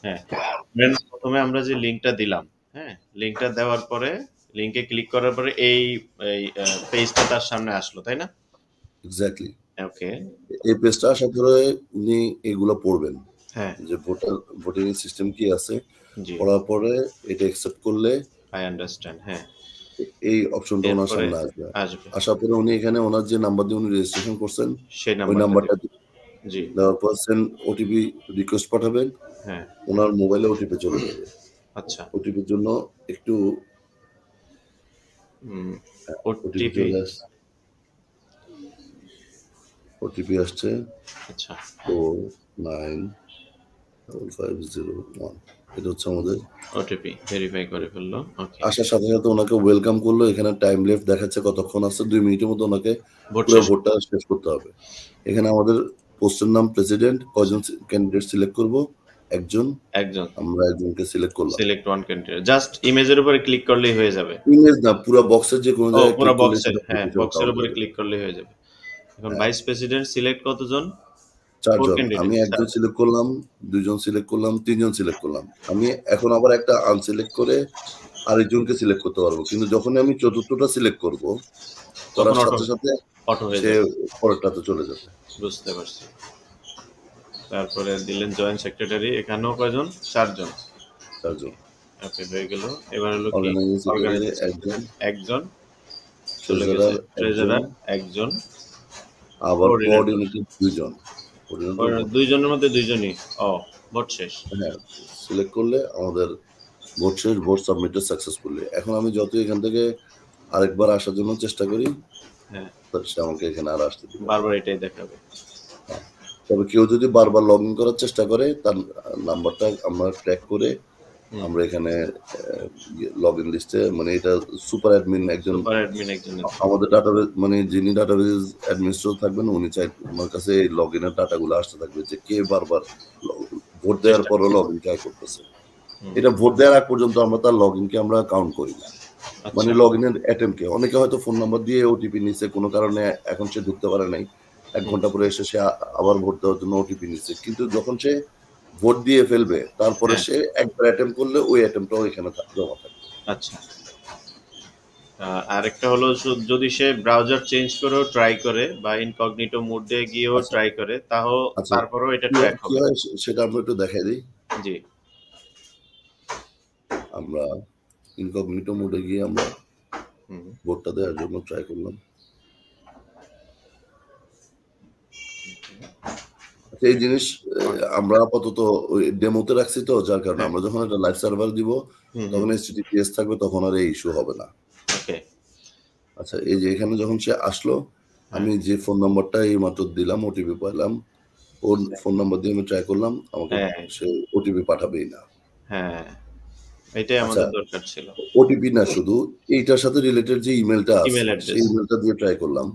হ্যাঁ, দেন প্রথমে আমরা যে লিঙ্কটা দিলাম, হ্যাঁ? লিঙ্কটা দেওয়ার পরে লিঙ্কে ক্লিক করার পরে এই পেজটা তার সামনে আসলো, তাই না? এক্স্যাক্টলি। ওকে। এই পেজটা আসার পরে উনি এগুলো পড়বেন হ্যাঁ। যে ভোটিং সিস্টেম কি আছে, জি। পড়ার পরে এটা অ্যাকসেপ্ট করলে আই আন্ডারস্ট্যান্ড, হ্যাঁ। এই অপশনটা ওনার এরপরে সামনে আসবে। আসবে। আসার পরে উনি এখানে ওনার যে নাম্বার দিয়ে উনি রেজিস্ট্রেশন করছেন সেই ওই নাম্বারটা নাম্বারটা দিবেন। জি। দেওয়ার পর সেন্ড ওটিপি রিকোয়েস্ট পাঠাবেন, হ্যাঁ। ওনার মোবাইলে ওটিপি চলে যাবে। আচ্ছা। ওটিপির জন্য একটু ওটিপি ওটিপি। চলে আসছে, ওটিপি আসছে আচ্ছা। 495501। এটা হচ্ছে আমাদের ওটিপি ভেরিফাই করে ফেললো। ওকে। আসার সাথে সাথে ওনাকে ওয়েলকাম করলো। এখানে টাইম লেফট দেখাচ্ছে কতক্ষণ আছে, 2 মিনিটের মধ্যে ওনাকে ভোট পুরো শেষ। ভোটটা শেষ করতে হবে। এখানে আমাদের পোস্টের নাম প্রেসিডেন্ট, কয়জন ক্যান্ডিডেট সিলেক্ট করব? একজন। একজন। আমরা একজনকে সিলেক্ট করলাম। Select one candidate. জাস্ট ইমেজের উপরে ক্লিক করলেই হয়ে যাবে। ইমেজ না, পুরো বক্সের যে কোনো জায়গায় পুরো ক্লিক করলে বক্সের, সেটা হ্যাঁ, বক্সের কাউন্ট উপরে হয়ে যাবে। ক্লিক করলেই হয়ে যাবে। এখন হ্যাঁ। ভাইস প্রেসিডেন্ট সিলেক্ট কতজন? 4 4 জন। ক্যান্ডিডেট। আমি একজন সিলেক্ট করলাম, 2 জন সিলেক্ট করলাম, 3 জন সিলেক্ট করলাম। আমি এখন আবার একটা আনসিলেক্ট করে আরেকজনকে সিলেক্ট করতে পারবো। কিন্তু যখনই আমি চতুর্থটা সিলেক্ট করব, করার তখন সাথে সাথে অটো হয়ে সে যাবে। পরেরটাতে চলে যাবে। বুঝতে পারছি। তারপরে দিলেন জয়েন্ট সেক্রেটারি, এখানেও কয়জন? 4 জন। 4 জন। ওকে, হয়ে গেল। এবার হলো কি? অর্গানাইজিং সেক্রেটারি অর্গানাইজিং একজন, একজন চলে ট্রেজারার গেছে, একজন, ট্রেজারার একজন, আবার কোঅর্ডিনেটর কোঅর্ডিনেটর 2 জন। কোঅর্ডিনেটর 2 জনের মধ্যে 2 জনই। ভোট শেষ। হ্যাঁ, সিলেক্ট করলে আমাদের ভোট শেষ, ভোট সাবমিটেড সাকসেসফুলি। এখন আমি যত এখান থেকে আরেকবার আসার জন্য চেষ্টা করি, হ্যাঁ, সে আমাকে এখানে আর আসতে দিবে না। বারবার এটাই দেখাবে। তবে কেউ যদি বারবার লগ ইন করার চেষ্টা করে, তার নাম্বারটা আমরা ট্র্যাক করে আমরা এখানে লগ ইন লিস্টে, মানে এটা সুপার অ্যাডমিন একজন, সুপার অ্যাডমিন একজনের আমাদের ডাটাবেস, মানে যিনি ডাটাবেস অ্যাডমিনিস্ট্রেটর থাকবেন উনি চাই আমার কাছে এই লগ ইনের ডাটাগুলো আসতে থাকবে যে কে বারবার ভোট দেওয়ার পরও লগ ইন ট্রাই করতেছে। এটা ভোট দেওয়ার আগ পর্যন্ত আমরা তার লগ ইনকে আমরা কাউন্ট করি না, মানে লগ ইনের অ্যাটেম্পটকে। অনেকে হয়তো ফোন নাম্বার দিয়ে ওটিপি নিচ্ছে, কোনো কারণে এখন সে ঢুকতে পারে নাই, 1 ঘন্টা পরে এসে সে আবার ভোট দেওয়ার জন্য ওটিপি নিচ্ছে, কিন্তু যখন সে ভোট দিয়ে ফেলবে তারপরে সে একবার অ্যাটেম্প করলে ওই অ্যাটেম্পটাও এখানে জমা থাকবে। আচ্ছা। আরেকটা হলো যদি সে ব্রাউজার চেঞ্জ করেও ট্রাই করে বা ইনকগনিটো মোডে গিয়েও ট্রাই করে, তারপরেও এটা ট্র্যাক কি হবে। হয় সেটা আমরা একটু দেখাই দিই। জি। আমরা ইনকগনিটো মোডে গিয়ে আমরা ভোটটা দেওয়ার জন্য ট্রাই করলাম। এই জিনিস আমরা আপাতত ওই ডেমোতে রাখছি, তো যার কারণে আমরা যখন একটা লাইভ সার্ভার দিব তখন HTTPS থাকবে, তখন আর এই ইস্যু হবে না। আচ্ছা, এই যে এখানে যখন সে আসলো, আমি যে ফোন নাম্বারটা এই মাত্র দিলাম, ওটিপি পাইলাম, ওর ফোন নাম্বার দিয়ে আমি ট্রাই করলাম, আমাকে সে ওটিপি পাঠাবেই না। হ্যাঁ, এটাই আমাদের দরকার ছিল। ওটিপি না, শুধু এইটার সাথে রিলেটেড যে ইমেলটা আছে সেই ইমেলটা দিয়ে ট্রাই করলাম,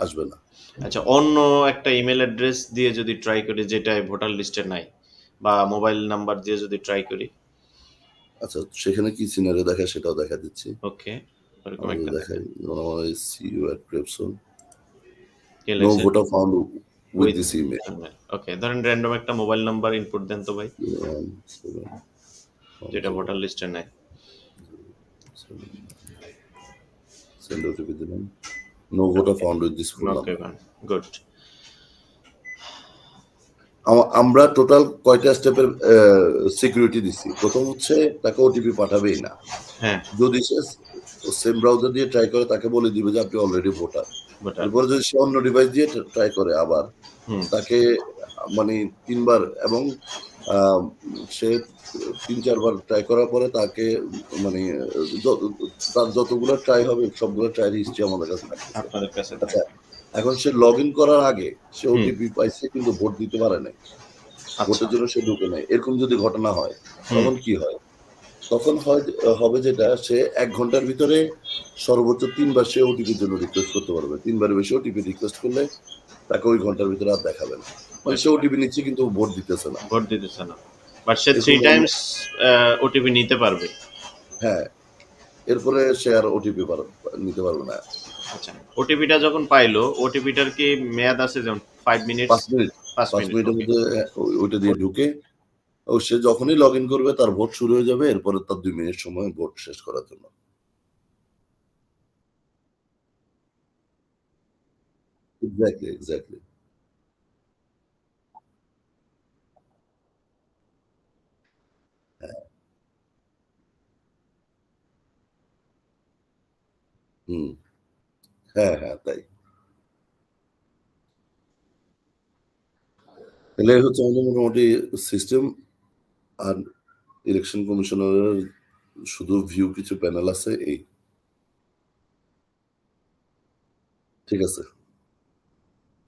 আসবে না। আচ্ছা, অন্য একটা ইমেল অ্যাড্রেস দিয়ে যদি ট্রাই করি যেটা ভোটার লিস্টে নাই, বা মোবাইল নাম্বার দিয়ে যদি ট্রাই করি। আচ্ছা, সেখানে কি সিনারিও দেখা সেটাও দেখা দিচ্ছি। ওকে, এরকম একটা দেখাই। see you at Prepson. No voter found with this email. ওকে, ধরেন র্যান্ডম একটা মোবাইল নাম্বার ইনপুট দেন তো ভাই, যেটা ভোটার লিস্টে নাই। সেন্ড ওটিপি দিলাম। No voter found with this phone number. Good. আমরা টোটাল কয়টা স্টেপের সিকিউরিটি দিচ্ছি? প্রথম হচ্ছে তাকে ওটিপি পাঠাবেই না। যদি সে সেম ব্রাউজার দিয়ে ট্রাই করে তাকে বলে দিবে যে আপনি অলরেডি ভোটার। এরপরে যদি সে অন্য ডিভাইস দিয়ে ট্রাই করে আবার, তাকে মানে 3 বার, এবং সে 3-4 বার ট্রাই করার পরে তাকে মানে তার যতগুলো ট্রাই হবে সবগুলো ট্রাই হিস্ট্রি আমাদের কাছে থাকবে। আচ্ছা, এখন সে লগ ইন করার আগে সে ওটিপি পাইছে কিন্তু ভোট দিতে পারে নাই, ভোটের জন্য সে ঢুকে নাই, এরকম যদি ঘটনা হয় তখন কি হয়? তখন হবে যেটা, সে 1 ঘন্টার ভিতরে সর্বোচ্চ 3 বার সে ওটিপির জন্য রিকোয়েস্ট করতে পারবে। 3 বারের বেশি ওটিপি রিকোয়েস্ট করলে তাকে ওই ঘন্টার ভিতরে আর দেখাবে না, মানে সে ওটিপি নিচ্ছে কিন্তু ভোট দিতেছে না। বাট সে 3 টাইমস ওটিপি নিতে পারবে। হ্যাঁ, এরপরে সে আর ওটিপি নিতে পারবে না। আচ্ছা, ওটিপিটা যখন পাইলো, ওটিপিটার কি মেয়াদ আছে? যেমন 5 মিনিট, 5 5 মিনিট মিনিটের মধ্যে ওইটা দিয়ে ঢুকে সে যখনই লগ ইন করবে তার ভোট শুরু হয়ে যাবে, এরপরে তার 2 মিনিট সময় ভোট শেষ করার জন্য। এক্স্যাক্টলি। হ্যাঁ। হুম। হ্যাঁ, হ্যাঁ, তাই। এটাই হচ্ছে আমাদের মোটামুটি সিস্টেম। আর ইলেকশন কমিশনারের শুধু ভিউ কিছু প্যানেল আছে এই। ঠিক আছে।